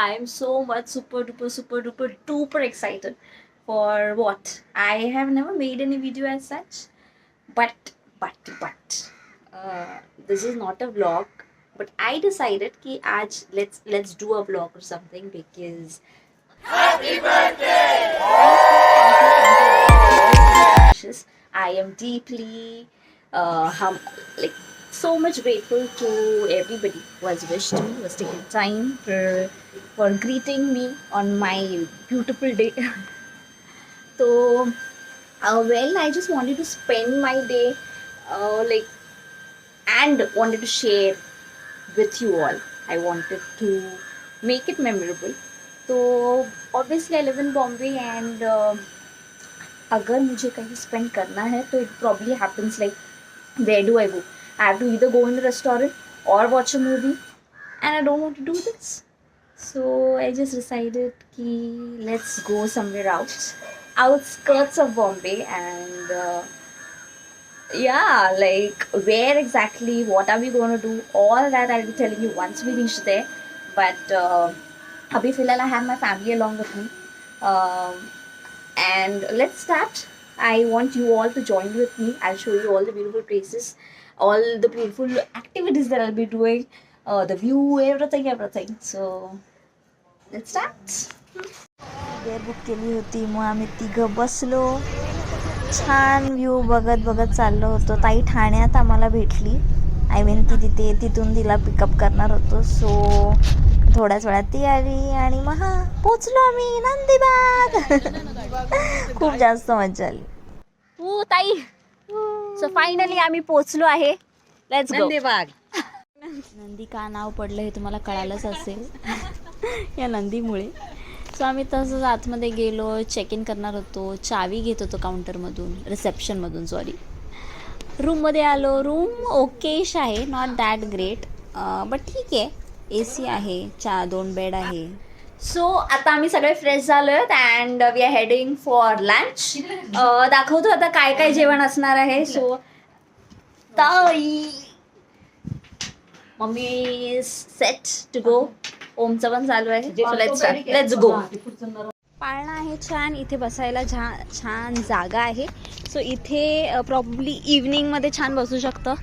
I am so much super excited for what I have never made any video as such, but this is not a vlog. But I decided कि आज let's do a vlog or something because I am deeply like so much grateful to everybody who has wished me, was taking time for greeting me on my beautiful day. So well, I just wanted to spend my day like and wanted to share with you all. I wanted to make it memorable. So obviously I live in Bombay and अगर मुझे कहीं spend करना है तो it probably happens like where do I go. I have to either go in the restaurant or watch a movie, and I don't want to do this. So I just decided कि let's go somewhere outskirts of Bombay, and yeah, like where exactly, what are we going to do, all that I'll be telling you once we reach there. But abhi filhal I have my family along with me. And let's start. I want you all to join with me. I'll show you all the beautiful places, all the beautiful activities that I'll be doing, the view, everything. So let's start. Gear book केली होती, मग आम्ही तिघं बसलो, छान view बघत बघत चाललो होतो. ताई ठाण्यात आम्हाला भेटली. आय मीन ती तिथून तिला पिकअप करणार होतो. सो थोड्याच वेळात ती आली आणि मग पोचलो आम्ही नंदीबाग. खूप जास्त मजा आली. हो ताई. सो फायनली आम्ही पोचलो आहे. लेट्स गो नंदीबाग. नंदी का नाव पडलं हे तुम्हाला कळालंच असेल या नंदीमुळे. सो आम्ही तसंच आतमध्ये गेलो, चेक इन करणार होतो, चावी घेत होतो काउंटरमधून, रिसेप्शनमधून सॉरी. रूममध्ये आलो. रूम ओकेश आहे, नॉट दॅट ग्रेट, बट ठीक आहे. AC आहे, 2 बेड आहे. सो आता आम्ही सगळे फ्रेश झालो आहेत and we are heading for lunch. दाखवतो आता काय काय जेवण असणार आहे. सो ताई मम्मी सेट टू गो. ओमचं पण चालू आहे. Let's go. पाळणा आहे छान, इथे बसायला छान जागा आहे. सो इथे प्रॉब्ली इव्हनिंगमध्ये छान बसू शकतं.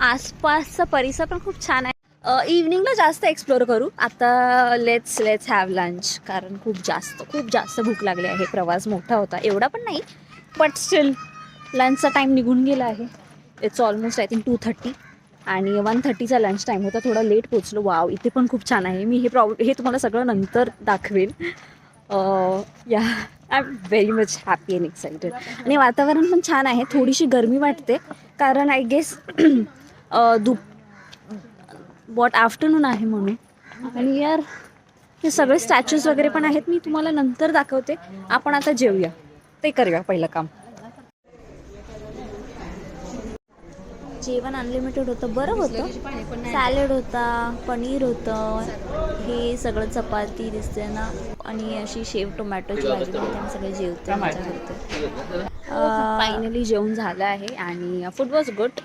आसपासचा परिसर पण खूप छान आहे. इव्हनिंगला जास्त एक्सप्लोर करू. आता लेट्स हॅव लंच, कारण खूप जास्त भूक लागली आहे. प्रवास मोठा होता, एवढा पण नाही, बट स्टील लंचचा टाईम निघून गेला आहे. इट्स ऑलमोस्ट आय थिंक 2:30 आणि 1:30चा लंच टाईम होता. थोडा लेट पोचलो. वाव, इथे पण खूप छान आहे. मी हे तुम्हाला सगळं नंतर दाखवेन. या I am very much happy and excited. आणि वातावरण पण छान आहे. थोडीशी गरमी वाटते कारण आय गेस आफ्टरनून आहे म्हणून. आणि यार हे सगळे स्टॅच्यूज वगैरे पण आहेत, मी तुम्हाला नंतर दाखवते. आपण आता जेवूया, ते करूया पहिलं काम. जेवण अनलिमिटेड होतं, बरं होतं. सॅलड होता, पनीर होतं, हे सगळं चपाती दिसते ना, आणि अशी शेव टोमॅटोची भाजी पण आम्ही सगळे जेवतो, मजा करतो. फायनली जेवण झालं आहे आणि food was good.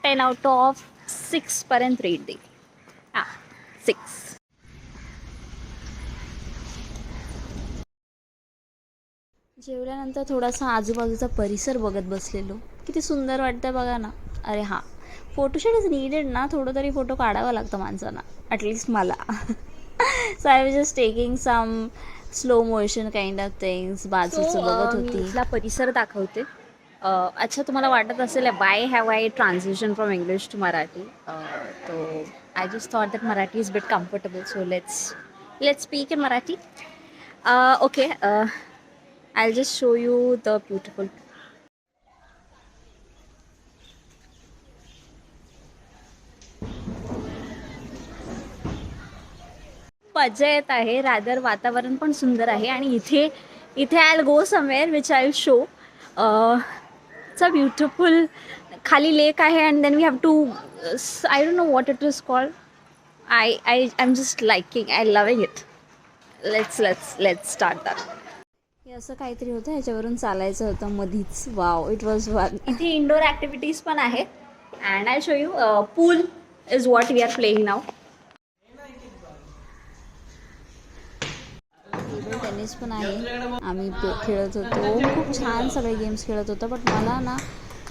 10 out of 6 पर्यंत रेट दे. 6. जेवल्यानंतर थोडासा आजूबाजूचा परिसर बघत बसलेलो. किती सुंदर वाटतं बघा ना. अरे हां, फोटोशूट इज नीडेड ना. थोडं तरी फोटो काढावा लागतं माणसांना, ॲटलिस्ट मला. So I was just taking some slow motion kind of things. बाजूचं बघत होती. इथला परिसर दाखवते. अच्छा, तुम्हाला वाटत असेल why have I translation from English to Marathi. तो I just thought that Marathi is bit comfortable, so let's speak in Marathi. Okay, I'll just show you the beautiful. मजा येत आहे. रादर वातावरण पण सुंदर आहे. आणि इथे I will go somewhere which I will show. It's a beautiful. खाली लेक आहे and then we have to, I don't know what it is called. I am just liking, I loving it. Let's start that. हे असं काहीतरी होतं, ह्याच्यावरून चालायचं होतं मधीच. Wow, it was one. इथे इंडोर ॲक्टिव्हिटीज पण आहेत and I show you. Pool is what we are playing now. Tennis पण आहे. आम्ही खेळत होतो, खूप छान सगळे गेम्स खेळत होतो. बट मला ना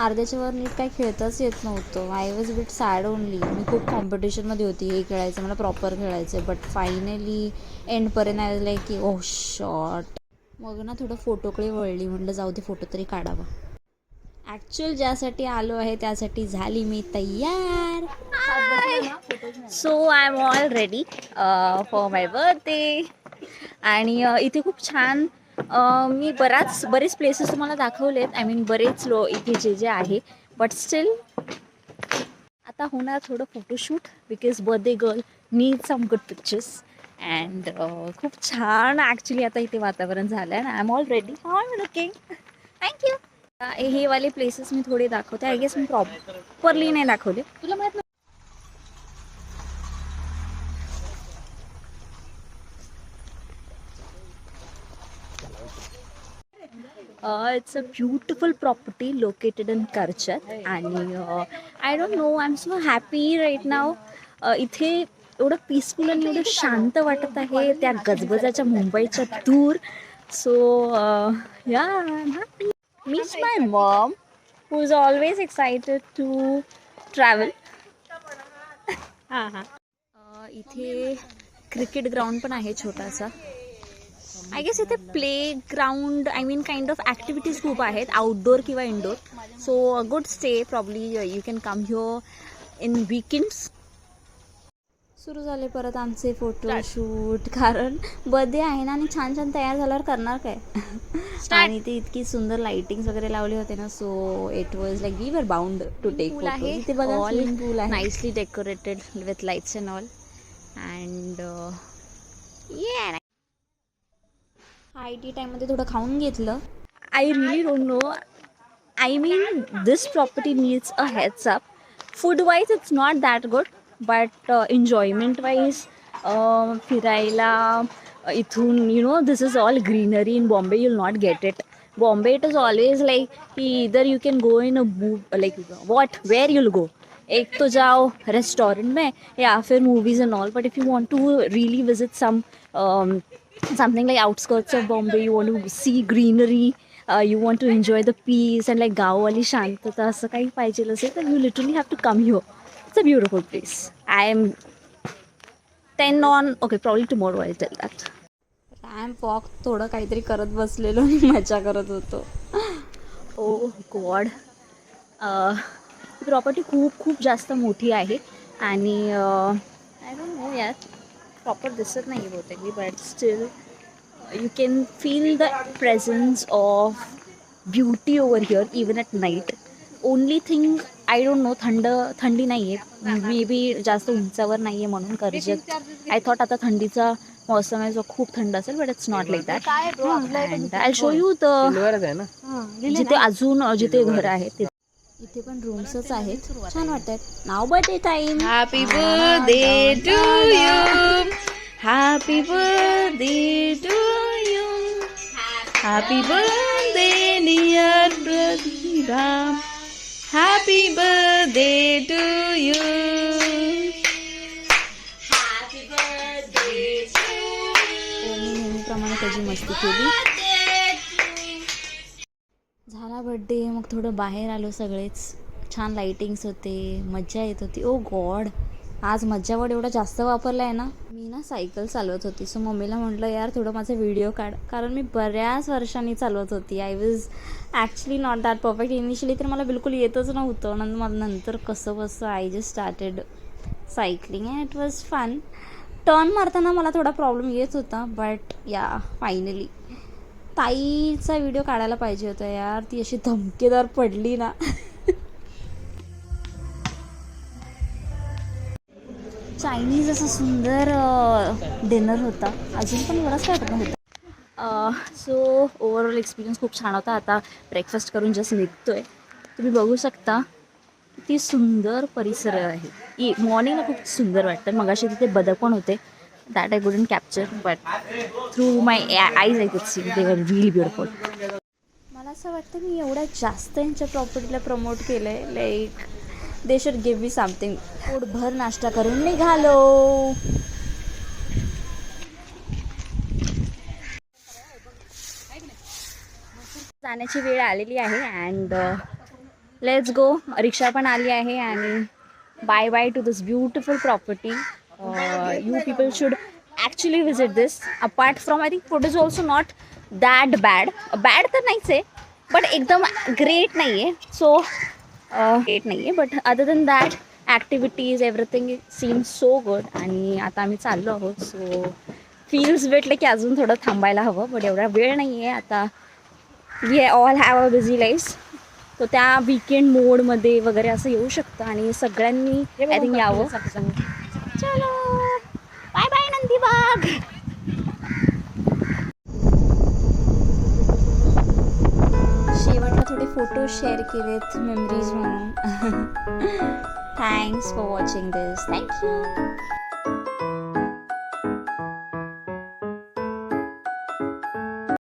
अर्ध्याच्या वर नीट काही खेळताच येत नव्हतं. I was bit sad only. मी खूप कॉम्पिटिशनमध्ये होती, हे खेळायचं मला प्रॉपर खेळायचं. बट फायनली एंडपर्यंत आय वॉज लाईक की ओह शॉट. मग ना थोडं फोटोकडे वळली, म्हटलं जाऊ दे फोटो तरी काढावा. ॲक्च्युअल ज्यासाठी आलो आहे त्यासाठी झाली मी तयार. So I am all ready for my birthday. आणि इथे खूप छान मी बरेच प्लेसेस तुम्हाला दाखवलेत. आय मीन बरेच इथे जे आहे. बट स्टील आता होणार थोडं photoshoot because birthday girl need some good pictures. And खूप छान ॲक्च्युली आता इथे वातावरण झालं आहे. I am all ready. How I looking? Thank you. हे वाले प्लेसेस मी थोडे दाखवते. आय गेस मी प्रॉपरली नाही दाखवले. तुला माहित नाही. It's a beautiful property located in Karchat आणि I don't know, I'm so happy right now. इथे एवढं पीसफुल आणि एवढं शांत वाटत आहे त्या गजबजाच्या मुंबईच्या दूर. So yeah, I'm happy. Meet my mom who is always excited to travel. इथे क्रिकेट ग्राउंड पण आहे छोटासा. आय गेस इथे play ground I mean kind of activities खूप आहेत, आउटडोर किंवा indoor. So good stay. Probably you can come here in weekends. सुरू झाले परत आमचे फोटोशूट, कारण बर्थडे आहे ना आणि छान छान तयार झाल्यावर करणार काय. आणि ते इतकी सुंदर लाइटिंग्स वगैरे लावले होते ना. So it was like we were bound to take photo. इथे बघा स्विमिंग पूल आहे, nicely decorated with lights and all. And IT टाईममध्ये थोडं खाऊन घेतलं. I really don't know. I mean, this property needs a heads up. Food-wise, it's not that good, but enjoyment-wise, फिरायला इथून, you know, this is all greenery. In Bombay, you'll not get it. Bombay, it is always like either you can go in like where you'll go. एक तो जाओ restaurant में या फिर movies and all. But if you want to really visit something like outskirts of Bombay, you want to see greenery, you want to enjoy the peace and like गाववाली शांतता असं काही पाहिजे असेल तर you literally have to come here. It's a beautiful place. I am 10 on, okay, probably tomorrow I'll tell that. Ramp walk थोडं काहीतरी करत बसलेलो आणि मजा करत होतो. Oh God. प्रॉपर्टी खूप जास्त मोठी आहे आणि आय डोंट नो यार प्रॉपर दिसत नाही बहुतेक, but still you can feel the presence of beauty over here even at night. Only thing I don't no थंडी नाही आहे, मे बी जास्त उंचावर नाही आहे म्हणून कर्जत. आय थॉट आता थंडीचा मौसम आहे जो खूप थंड असेल, but it's not like that. And I show you the जिथे अजून जिथे घर आहे ते. इथे पण रूम्सच आहेत, छान वाटतात. नाव birthday time. Happy birthday to you, happy birthday to you, happy birthday dear Pratibha, happy birthday to you, happy birthday to you. मी नेहमीप्रमाणे त्याची मस्ती केली. झाला बड्डे. मग थोडं बाहेर आलो सगळेच. छान लाइटिंग्स होते, मज्जा येत होती. ओ गॉड, आज मज्जा वर्ड एवढा जास्त वापरला आहे ना. मी ना सायकल चालवत होती. सो मम्मीला म्हटलं यार थोडं माझा व्हिडिओ काढ, कारण मी बऱ्याच वर्षांनी चालवत होती. I was actually not that perfect. Initially तर मला बिलकुल येतच नव्हतं. नंतर कसं I just started cycling and it was fun. Turn मारताना मला थोडा प्रॉब्लेम येत होता, बट या फायनली. ताईचा व्हिडिओ काढायला पाहिजे होता यार, ती अशी धमकेदार पडली ना. चायनीज असं सुंदर डिनर होता, अजून पण एवढाच काय होता. सो ओव्हरऑल एक्सपिरियन्स खूप छान होता. आता ब्रेकफास्ट करून जस्ट निघतोय. तुम्ही बघू शकता किती सुंदर परिसर आहे. मॉर्निंगला खूप सुंदर वाटतं. मगाशी तिथे बदक पण होते. That I couldn't capture, but through my eyes I could see they were really beautiful. मला असं वाटतं मी एवढ्या जास्त यांच्या प्रॉपर्टीला प्रमोट केलं आहे, like they should give me something. पोटभर नाश्ता करून निघालो. जाण्याची वेळ आलेली आहे अँड लेट्स गो. रिक्षा पण आली आहे आणि bye bye to this beautiful property. You people should actually visit this. Apart from I think food is also not that bad. Bad तर नाहीच आहे बट एकदम ग्रेट नाही आहे. सो ग्रेट नाही आहे but other than that activities everything seems so good. आणि आता आम्ही चाललो आहोत. सो फील्स भेटले की अजून थोडं थांबायला हवं बट एवढा वेळ नाही आहे आता. We all have a busy life. तो त्या वीकेंड मोडमध्ये वगैरे असं येऊ शकतं आणि सगळ्यांनी आय थिंक यावं. चलो बाय बाय नंदीबाग. शेवटला थोडे फोटो शेअर केलेत मेमरीज म्हणून. Thanks for watching this. Thank you.